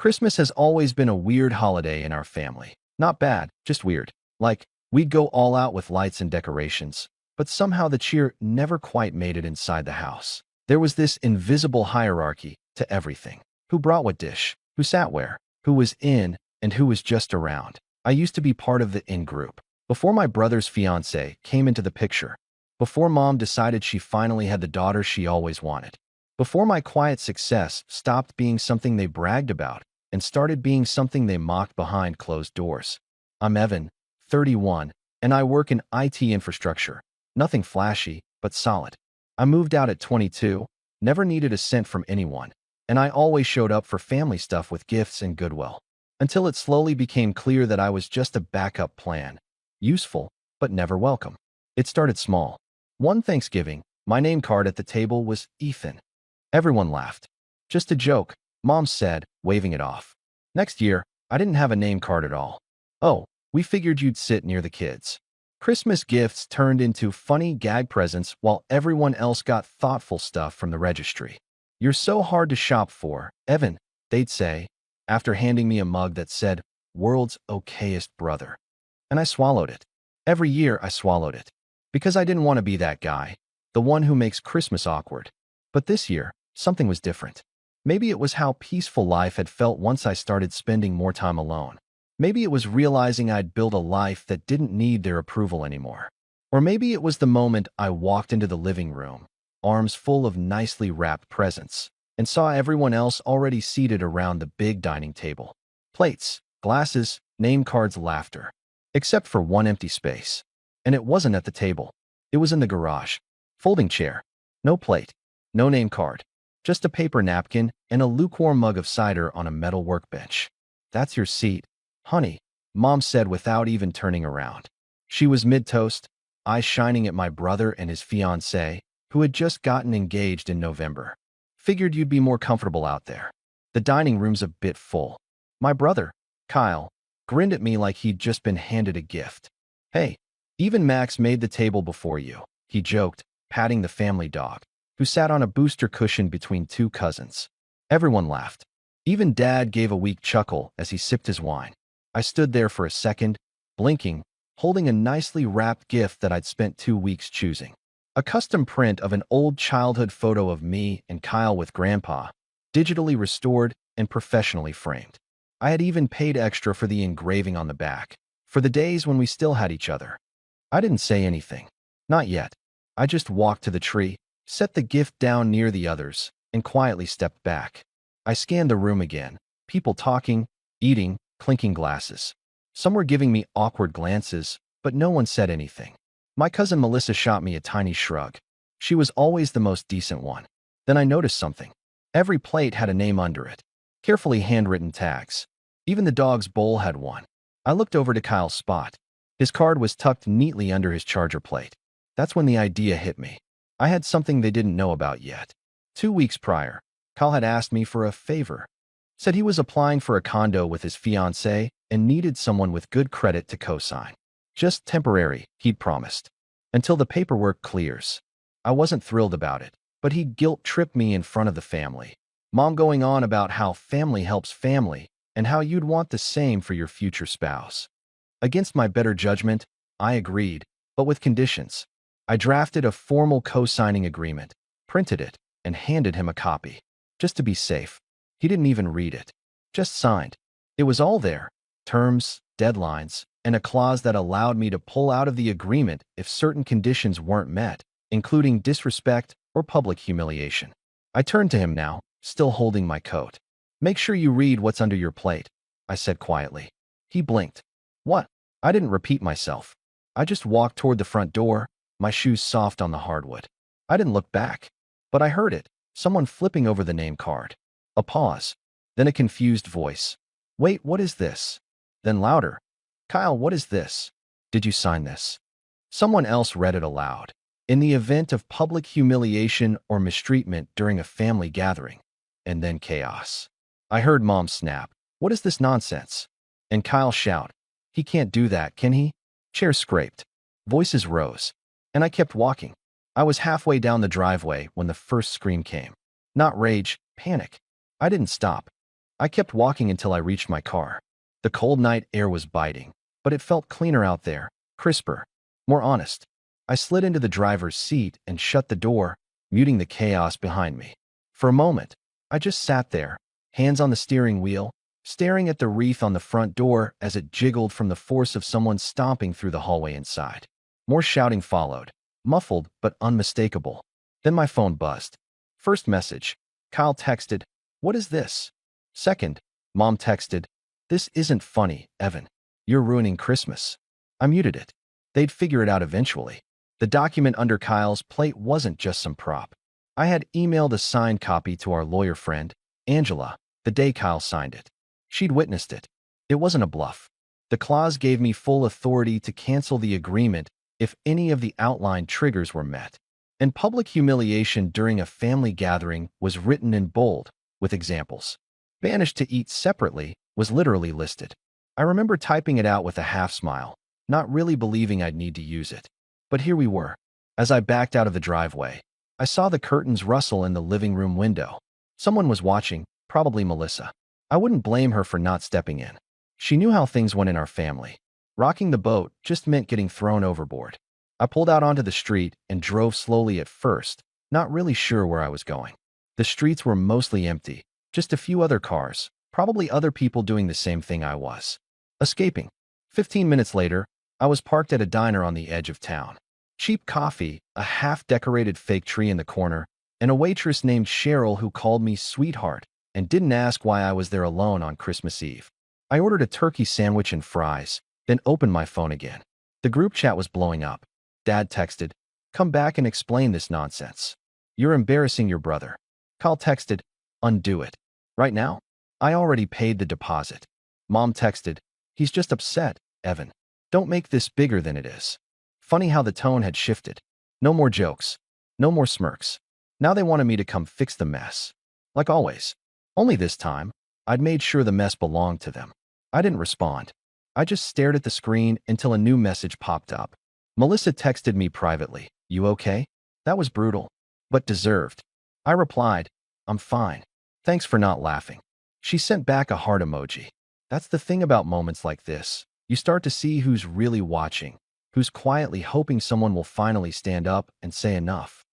Christmas has always been a weird holiday in our family. Not bad, just weird. Like, we'd go all out with lights and decorations, but somehow the cheer never quite made it inside the house. There was this invisible hierarchy to everything. Who brought what dish? Who sat where? Who was in, and who was just around? I used to be part of the in group. Before my brother's fiancé came into the picture. Before mom decided she finally had the daughter she always wanted. Before my quiet success stopped being something they bragged about and started being something they mocked behind closed doors. I'm Evan, 31, and I work in IT infrastructure. Nothing flashy, but solid. I moved out at 22, never needed a cent from anyone, and I always showed up for family stuff with gifts and goodwill. Until it slowly became clear that I was just a backup plan. Useful, but never welcome. It started small. One Thanksgiving, my name card at the table was Ethan. Everyone laughed. Just a joke, Mom said, waving it off. Next year, I didn't have a name card at all. Oh, we figured you'd sit near the kids. Christmas gifts turned into funny gag presents while everyone else got thoughtful stuff from the registry. You're so hard to shop for, Evan, they'd say, after handing me a mug that said, "World's okayest brother." And I swallowed it. Every year I swallowed it. Because I didn't want to be that guy, the one who makes Christmas awkward. But this year, something was different. Maybe it was how peaceful life had felt once I started spending more time alone. Maybe it was realizing I'd built a life that didn't need their approval anymore. Or maybe it was the moment I walked into the living room, arms full of nicely wrapped presents, and saw everyone else already seated around the big dining table. Plates, glasses, name cards, laughter. Except for one empty space. And it wasn't at the table. It was in the garage. Folding chair. No plate. No name card. Just a paper napkin and a lukewarm mug of cider on a metal workbench. "That's your seat, honey," Mom said without even turning around. She was mid-toast, eyes shining at my brother and his fiancée, who had just gotten engaged in November. "Figured you'd be more comfortable out there. The dining room's a bit full." My brother, Kyle, grinned at me like he'd just been handed a gift. "Hey, even Max made the table before you," he joked, patting the family dog, who sat on a booster cushion between two cousins. Everyone laughed. Even Dad gave a weak chuckle as he sipped his wine. I stood there for a second, blinking, holding a nicely wrapped gift that I'd spent 2 weeks choosing. A custom print of an old childhood photo of me and Kyle with Grandpa, digitally restored and professionally framed. I had even paid extra for the engraving on the back, for the days when we still had each other. I didn't say anything. Not yet. I just walked to the tree, set the gift down near the others, and quietly stepped back. I scanned the room again. People talking, eating, clinking glasses. Some were giving me awkward glances, but no one said anything. My cousin Melissa shot me a tiny shrug. She was always the most decent one. Then I noticed something. Every plate had a name under it. Carefully handwritten tags. Even the dog's bowl had one. I looked over to Kyle's spot. His card was tucked neatly under his charger plate. That's when the idea hit me. I had something they didn't know about yet. 2 weeks prior, Kyle had asked me for a favor. Said he was applying for a condo with his fiancée and needed someone with good credit to co-sign. Just temporary, he'd promised. Until the paperwork clears. I wasn't thrilled about it, but he'd guilt-tripped me in front of the family. Mom going on about how family helps family and how you'd want the same for your future spouse. Against my better judgment, I agreed, but with conditions. I drafted a formal co-signing agreement, printed it, and handed him a copy. Just to be safe. He didn't even read it. Just signed. It was all there. Terms, deadlines, and a clause that allowed me to pull out of the agreement if certain conditions weren't met, including disrespect or public humiliation. I turned to him now, still holding my coat. "Make sure you read what's under your plate," I said quietly. He blinked. "What?" I didn't repeat myself. I just walked toward the front door, my shoes soft on the hardwood. I didn't look back, but I heard it, someone flipping over the name card. A pause, then a confused voice. "Wait, what is this?" Then louder. "Kyle, what is this? Did you sign this?" Someone else read it aloud. "In the event of public humiliation or mistreatment during a family gathering." And then chaos. I heard Mom snap, "What is this nonsense?" And Kyle shout, "He can't do that, can he?" Chairs scraped. Voices rose. And I kept walking. I was halfway down the driveway when the first scream came. Not rage, panic. I didn't stop. I kept walking until I reached my car. The cold night air was biting, but it felt cleaner out there, crisper, more honest. I slid into the driver's seat and shut the door, muting the chaos behind me. For a moment, I just sat there, hands on the steering wheel, staring at the wreath on the front door as it jiggled from the force of someone stomping through the hallway inside. More shouting followed, muffled but unmistakable. Then my phone buzzed. First message. Kyle texted, "What is this?" Second, Mom texted, "This isn't funny, Evan. You're ruining Christmas." I muted it. They'd figure it out eventually. The document under Kyle's plate wasn't just some prop. I had emailed a signed copy to our lawyer friend, Angela, the day Kyle signed it. She'd witnessed it. It wasn't a bluff. The clause gave me full authority to cancel the agreement if any of the outlined triggers were met. And public humiliation during a family gathering was written in bold, with examples. Banished to eat separately was literally listed. I remember typing it out with a half smile, not really believing I'd need to use it. But here we were. As I backed out of the driveway, I saw the curtains rustle in the living room window. Someone was watching, probably Melissa. I wouldn't blame her for not stepping in. She knew how things went in our family. Rocking the boat just meant getting thrown overboard. I pulled out onto the street and drove slowly at first, not really sure where I was going. The streets were mostly empty, just a few other cars, probably other people doing the same thing I was. Escaping. 15 minutes later, I was parked at a diner on the edge of town. Cheap coffee, a half-decorated fake tree in the corner, and a waitress named Cheryl who called me sweetheart and didn't ask why I was there alone on Christmas Eve. I ordered a turkey sandwich and fries, then opened my phone again. The group chat was blowing up. Dad texted, "Come back and explain this nonsense. You're embarrassing your brother." Kyle texted, "Undo it. Right now? I already paid the deposit." Mom texted, "He's just upset, Evan. Don't make this bigger than it is." Funny how the tone had shifted. No more jokes. No more smirks. Now they wanted me to come fix the mess. Like always. Only this time, I'd made sure the mess belonged to them. I didn't respond. I just stared at the screen until a new message popped up. Melissa texted me privately, "You okay?" That was brutal, but deserved. I replied, "I'm fine. Thanks for not laughing." She sent back a heart emoji. That's the thing about moments like this. You start to see who's really watching, who's quietly hoping someone will finally stand up and say enough.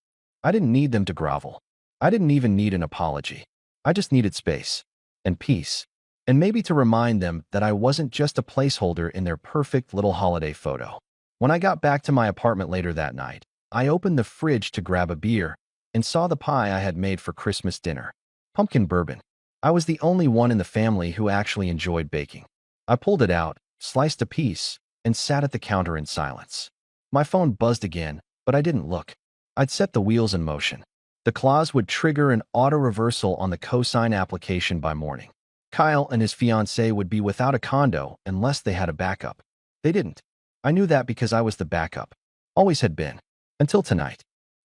I didn't need them to grovel. I didn't even need an apology. I just needed space and peace, and maybe to remind them that I wasn't just a placeholder in their perfect little holiday photo. When I got back to my apartment later that night, I opened the fridge to grab a beer and saw the pie I had made for Christmas dinner. Pumpkin bourbon. I was the only one in the family who actually enjoyed baking. I pulled it out, sliced a piece, and sat at the counter in silence. My phone buzzed again, but I didn't look. I'd set the wheels in motion. The clause would trigger an auto-reversal on the cosign application by morning. Kyle and his fiancée would be without a condo unless they had a backup. They didn't. I knew that because I was the backup. Always had been. Until tonight.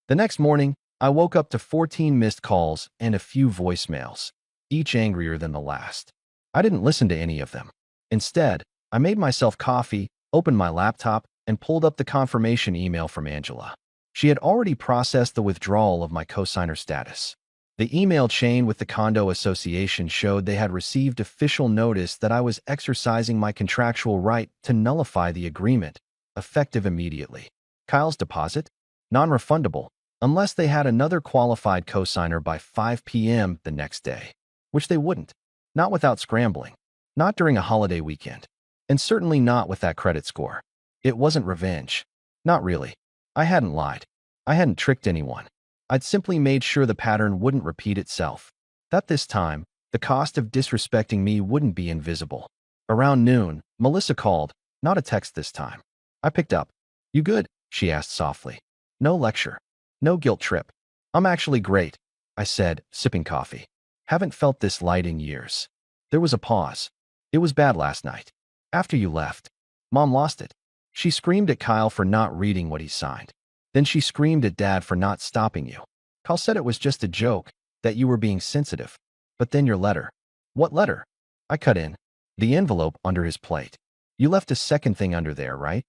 The next morning, I woke up to 14 missed calls and a few voicemails, each angrier than the last. I didn't listen to any of them. Instead, I made myself coffee, opened my laptop, and pulled up the confirmation email from Angela. She had already processed the withdrawal of my cosigner status. The email chain with the condo association showed they had received official notice that I was exercising my contractual right to nullify the agreement, effective immediately. Kyle's deposit? Non-refundable, unless they had another qualified cosigner by 5 p.m. the next day. Which they wouldn't. Not without scrambling. Not during a holiday weekend. And certainly not with that credit score. It wasn't revenge. Not really. I hadn't lied. I hadn't tricked anyone. I'd simply made sure the pattern wouldn't repeat itself. That this time, the cost of disrespecting me wouldn't be invisible. Around noon, Melissa called, not a text this time. I picked up. "You good?" she asked softly. No lecture. No guilt trip. "I'm actually great," I said, sipping coffee. "Haven't felt this light in years." There was a pause. "It was bad last night. After you left. Mom lost it. She screamed at Kyle for not reading what he signed. Then she screamed at Dad for not stopping you. Kyle said it was just a joke, that you were being sensitive. But then your letter." "What letter?" I cut in. "The envelope under his plate. You left a second thing under there, right?"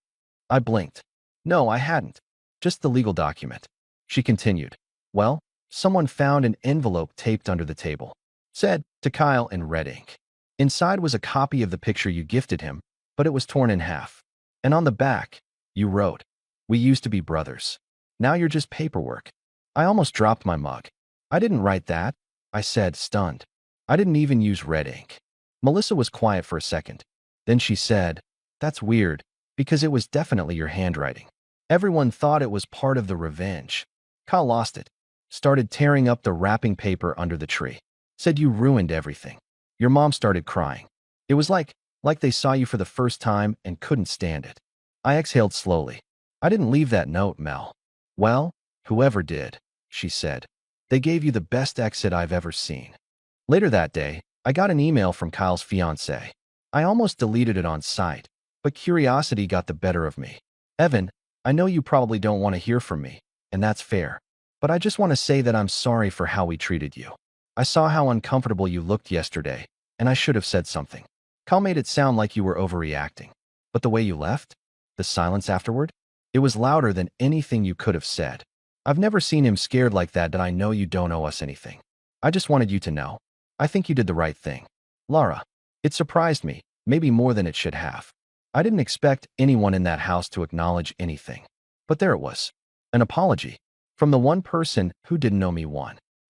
I blinked. "No, I hadn't. Just the legal document." She continued. "Well, someone found an envelope taped under the table. said to Kyle in red ink. Inside was a copy of the picture you gifted him, but it was torn in half. And on the back, you wrote, "We used to be brothers. Now you're just paperwork." I almost dropped my mug. "I didn't write that," I said, stunned. "I didn't even use red ink." Melissa was quiet for a second. Then she said, "That's weird, because it was definitely your handwriting. Everyone thought it was part of the revenge." Kyle lost it, started tearing up the wrapping paper under the tree. Said you ruined everything. Your mom started crying. It was like they saw you for the first time and couldn't stand it. I exhaled slowly. "I didn't leave that note, Mel." "Well, whoever did," she said. "They gave you the best exit I've ever seen." Later that day, I got an email from Kyle's fiancée. I almost deleted it on sight, but curiosity got the better of me. "Evan, I know you probably don't want to hear from me, and that's fair. But I just want to say that I'm sorry for how we treated you. I saw how uncomfortable you looked yesterday, and I should have said something." Kyle made it sound like you were overreacting. But the way you left? The silence afterward? It was louder than anything you could have said. "I've never seen him scared like that. I know you don't owe us anything. I just wanted you to know. I think you did the right thing." Laura. It surprised me, maybe more than it should have. I didn't expect anyone in that house to acknowledge anything. But there it was. An apology. From the one person who didn't know me.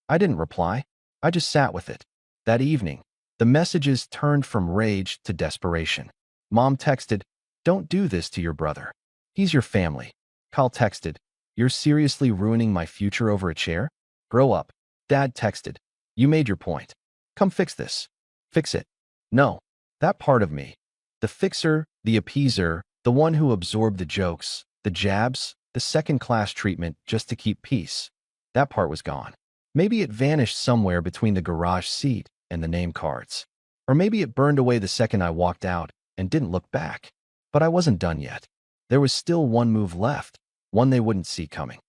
I didn't reply. I just sat with it. That evening, the messages turned from rage to desperation. Mom texted, "Don't do this to your brother. He's your family." Kyle texted, "You're seriously ruining my future over a chair? Grow up." Dad texted, "You made your point. Come fix this." Fix it. No, that part of me. The fixer, the appeaser, the one who absorbed the jokes, the jabs, the second-class treatment just to keep peace. That part was gone. Maybe it vanished somewhere between the garage seat and the name cards. Or maybe it burned away the second I walked out and didn't look back. But I wasn't done yet. There was still one move left, one they wouldn't see coming.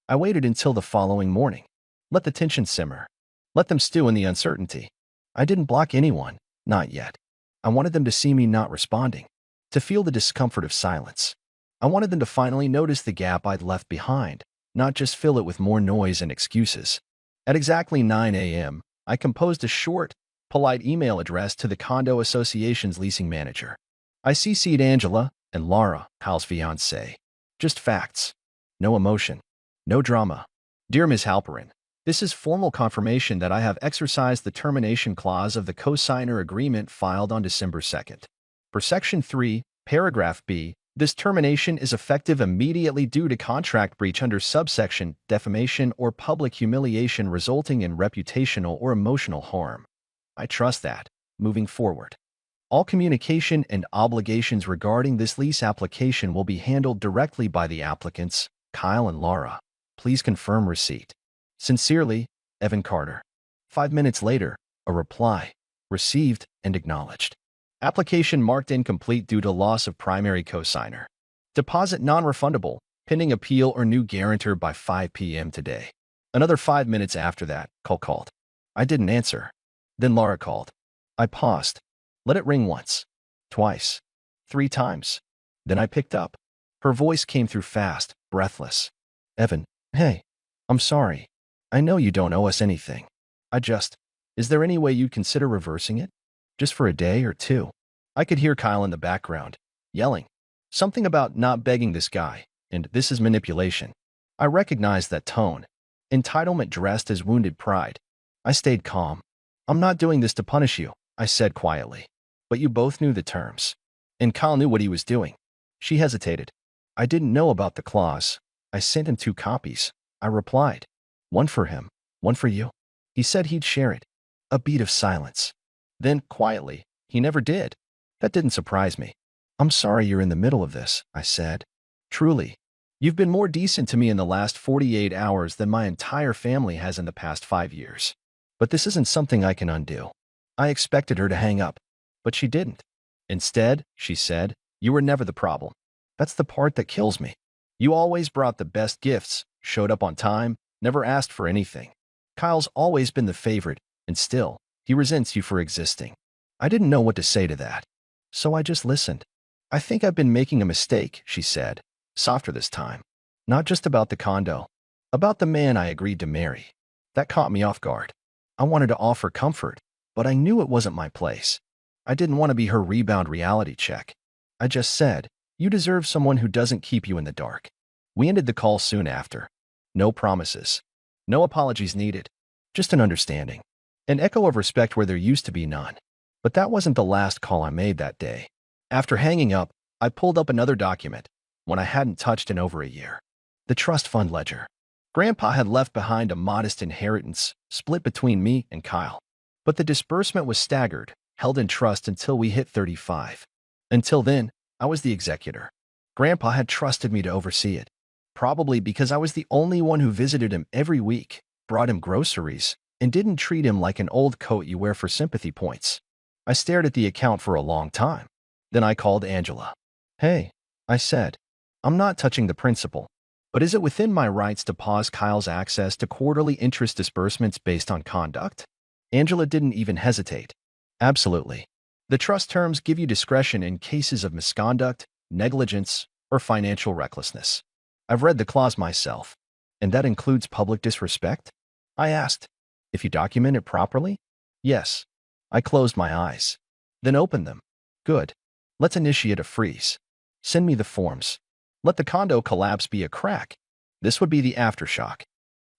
I waited until the following morning. Let the tension simmer. Let them stew in the uncertainty. I didn't block anyone, not yet. I wanted them to see me not responding, to feel the discomfort of silence. I wanted them to finally notice the gap I'd left behind, not just fill it with more noise and excuses. At exactly 9 a.m., I composed a short, polite email address to the condo association's leasing manager. I CC'd Angela and Laura, Hal's fiancée. Just facts. No emotion. No drama. "Dear Ms. Halperin, this is formal confirmation that I have exercised the termination clause of the co-signer agreement filed on December 2nd. Per Section 3, Paragraph B, this termination is effective immediately due to contract breach under subsection defamation or public humiliation resulting in reputational or emotional harm. I trust that, moving forward, all communication and obligations regarding this lease application will be handled directly by the applicants, Kyle and Laura. Please confirm receipt. Sincerely, Evan Carter." 5 minutes later, a reply, received and acknowledged. Application marked incomplete due to loss of primary cosigner. Deposit non-refundable, pending appeal or new guarantor by 5 p.m. today. Another 5 minutes after that, Cole called. I didn't answer. Then Laura called. I paused. Let it ring once, twice, 3 times. Then I picked up. Her voice came through fast, breathless. "Evan, hey, I'm sorry. I know you don't owe us anything. Is there any way you'd consider reversing it? Just for a day or two?" I could hear Kyle in the background, yelling. Something about not begging this guy, and this is manipulation. I recognized that tone. Entitlement dressed as wounded pride. I stayed calm. "I'm not doing this to punish you," I said quietly. "But you both knew the terms. And Kyle knew what he was doing." She hesitated. "I didn't know about the clause. I sent him 2 copies. I replied. One for him, one for you. He said he'd share it." A beat of silence. Then, quietly, "He never did." That didn't surprise me. "I'm sorry you're in the middle of this," I said. "Truly. You've been more decent to me in the last 48 hours than my entire family has in the past 5 years. But this isn't something I can undo." I expected her to hang up, but she didn't. Instead, she said, "You were never the problem. That's the part that kills me. You always brought the best gifts, showed up on time, never asked for anything. Kyle's always been the favorite, and still, he resents you for existing." I didn't know what to say to that, so I just listened. "I think I've been making a mistake," she said, softer this time. "Not just about the condo, about the man I agreed to marry." That caught me off guard. I wanted to offer comfort, but I knew it wasn't my place. I didn't want to be her rebound reality check. I just said, "You deserve someone who doesn't keep you in the dark." We ended the call soon after. No promises. No apologies needed. Just an understanding. An echo of respect where there used to be none. But that wasn't the last call I made that day. After hanging up, I pulled up another document, one I hadn't touched in over a year. The trust fund ledger. Grandpa had left behind a modest inheritance, split between me and Kyle. But the disbursement was staggered, held in trust until we hit 35. Until then, I was the executor. Grandpa had trusted me to oversee it. Probably because I was the only one who visited him every week, brought him groceries, and didn't treat him like an old coat you wear for sympathy points. I stared at the account for a long time. Then I called Angela. "Hey," I said, "I'm not touching the principal, but is it within my rights to pause Kyle's access to quarterly interest disbursements based on conduct?" Angela didn't even hesitate. "Absolutely. The trust terms give you discretion in cases of misconduct, negligence, or financial recklessness. I've read the clause myself. And that includes public disrespect?" I asked. "If you document it properly?" "Yes." I closed my eyes. Then opened them. "Good. Let's initiate a freeze. Send me the forms. Let the condo collapse be a crack. This would be the aftershock."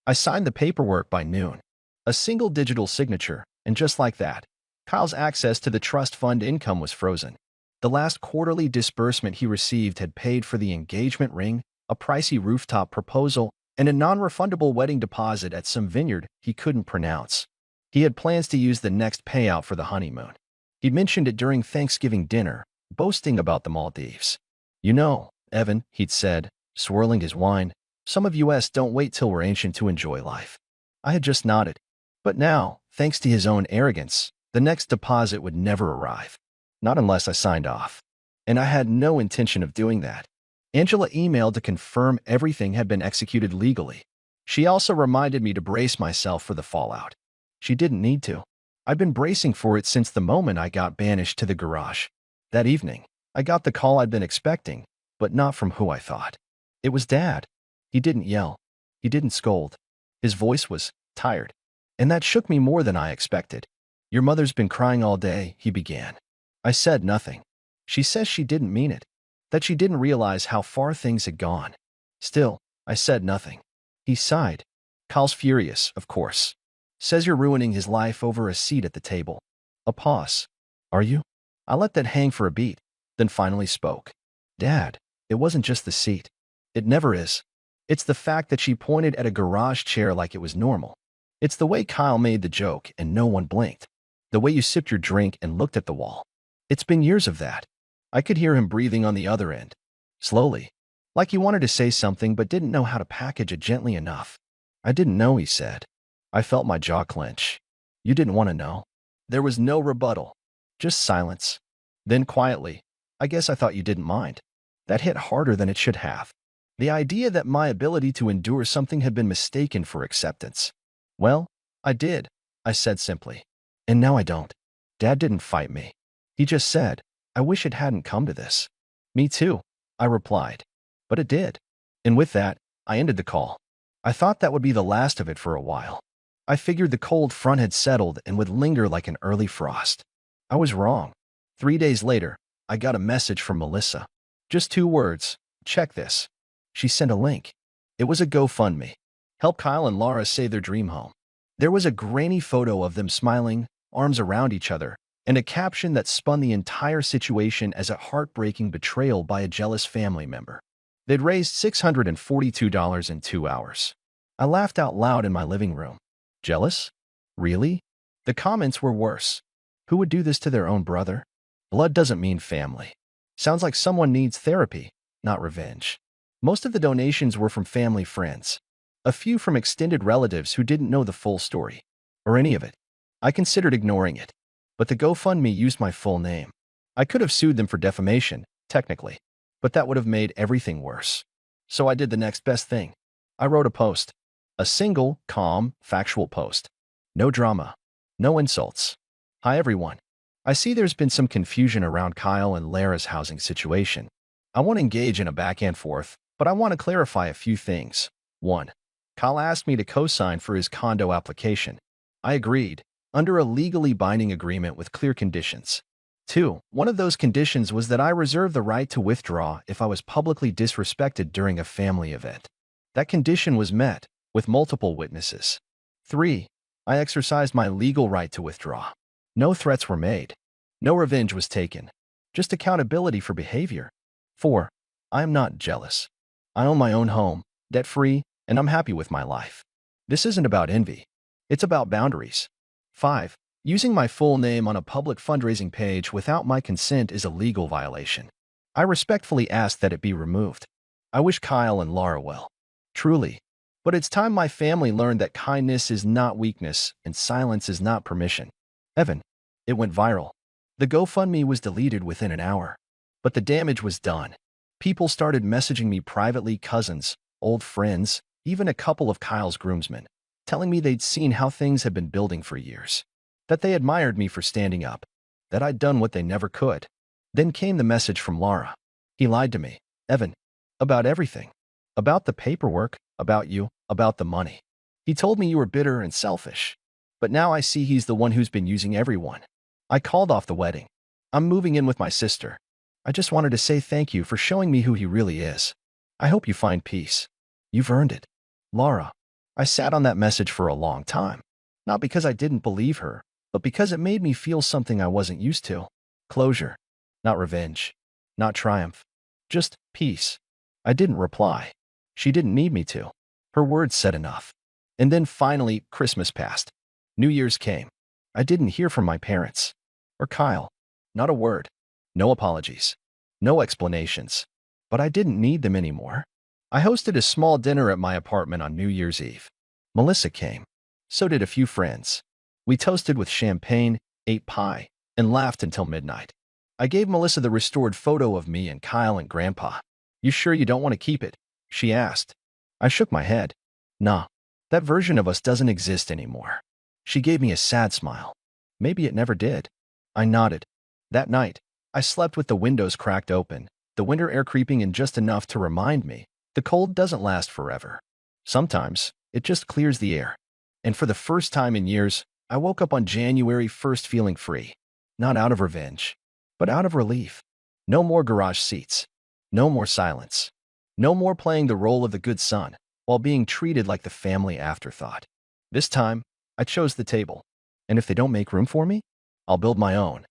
I signed the paperwork by noon. A single digital signature, and just like that, Kyle's access to the trust fund income was frozen. The last quarterly disbursement he received had paid for the engagement ring, a pricey rooftop proposal, and a non-refundable wedding deposit at some vineyard he couldn't pronounce. He had plans to use the next payout for the honeymoon. He mentioned it during Thanksgiving dinner, boasting about the Maldives. "You know, Evan," he'd said, swirling his wine, "some of us don't wait till we're ancient to enjoy life." I had just nodded. But now, thanks to his own arrogance, the next deposit would never arrive. Not unless I signed off. And I had no intention of doing that. Angela emailed to confirm everything had been executed legally. She also reminded me to brace myself for the fallout. She didn't need to. I'd been bracing for it since the moment I got banished to the garage. That evening, I got the call I'd been expecting, but not from who I thought. It was Dad. He didn't yell. He didn't scold. His voice was tired. And that shook me more than I expected. "Your mother's been crying all day," he began. I said nothing. She says she didn't mean it, that she didn't realize how far things had gone. Still, I said nothing. He sighed. "Kyle's furious, of course. Says you're ruining his life over a seat at the table." A pause. "Are you?" I let that hang for a beat, then finally spoke. "Dad, it wasn't just the seat. It never is. It's the fact that she pointed at a garage chair like it was normal. It's the way Kyle made the joke and no one blinked. The way you sipped your drink and looked at the wall. It's been years of that." I could hear him breathing on the other end. Slowly. Like he wanted to say something but didn't know how to package it gently enough. "I didn't know," he said. I felt my jaw clench. "You didn't want to know?" There was no rebuttal. Just silence. Then quietly, "I guess I thought you didn't mind." That hit harder than it should have. The idea that my ability to endure something had been mistaken for acceptance. "Well, I did," I said simply. "And now I don't." Dad didn't fight me. He just said, "I wish it hadn't come to this." "Me too," I replied. But it did. And with that, I ended the call. I thought that would be the last of it for a while. I figured the cold front had settled and would linger like an early frost. I was wrong. 3 days later, I got a message from Melissa. Just 2 words: "Check this." She sent a link. It was a GoFundMe. Help Kyle and Laura save their dream home. There was a grainy photo of them smiling, arms around each other, and a caption that spun the entire situation as a heartbreaking betrayal by a jealous family member. They'd raised $642 in 2 hours. I laughed out loud in my living room. Jealous? Really? The comments were worse. Who would do this to their own brother? Blood doesn't mean family. Sounds like someone needs therapy, not revenge. Most of the donations were from family friends. A few from extended relatives who didn't know the full story, or any of it. I considered ignoring it. But the GoFundMe used my full name. I could have sued them for defamation, technically, but that would have made everything worse. So I did the next best thing. I wrote a post. A single, calm, factual post. No drama. No insults. "Hi everyone. I see there's been some confusion around Kyle and Lara's housing situation. I won't engage in a back and forth, but I want to clarify a few things. 1. Kyle asked me to co-sign for his condo application. I agreed, under a legally binding agreement with clear conditions. 2. One of those conditions was that I reserved the right to withdraw if I was publicly disrespected during a family event. That condition was met, with multiple witnesses. 3. I exercised my legal right to withdraw. No threats were made. No revenge was taken. Just accountability for behavior. 4. I am not jealous. I own my own home, debt-free, and I'm happy with my life. This isn't about envy. It's about boundaries. 5. Using my full name on a public fundraising page without my consent is a legal violation. I respectfully ask that it be removed. I wish Kyle and Laura well. Truly. But it's time my family learned that kindness is not weakness and silence is not permission. Evan. It went viral. The GoFundMe was deleted within an hour. But the damage was done. People started messaging me privately, cousins, old friends, even a couple of Kyle's groomsmen, telling me they'd seen how things had been building for years. That they admired me for standing up. That I'd done what they never could. Then came the message from Laura. He lied to me, Evan, about everything. About the paperwork, about you, about the money. He told me you were bitter and selfish. But now I see he's the one who's been using everyone. I called off the wedding. I'm moving in with my sister. I just wanted to say thank you for showing me who he really is. I hope you find peace. You've earned it. Laura. I sat on that message for a long time. Not because I didn't believe her, but because it made me feel something I wasn't used to. Closure. Not revenge. Not triumph. Just peace. I didn't reply. She didn't need me to. Her words said enough. And then finally, Christmas passed. New Year's came. I didn't hear from my parents. Or Kyle. Not a word. No apologies. No explanations. But I didn't need them anymore. I hosted a small dinner at my apartment on New Year's Eve. Melissa came. So did a few friends. We toasted with champagne, ate pie, and laughed until midnight. I gave Melissa the restored photo of me and Kyle and Grandpa. You sure you don't want to keep it? She asked. I shook my head. Nah, that version of us doesn't exist anymore. She gave me a sad smile. Maybe it never did. I nodded. That night, I slept with the windows cracked open, the winter air creeping in just enough to remind me the cold doesn't last forever. Sometimes, it just clears the air. And for the first time in years, I woke up on January 1st feeling free. Not out of revenge, but out of relief. No more garage seats. No more silence. No more playing the role of the good son while being treated like the family afterthought. This time, I chose the table. And if they don't make room for me, I'll build my own.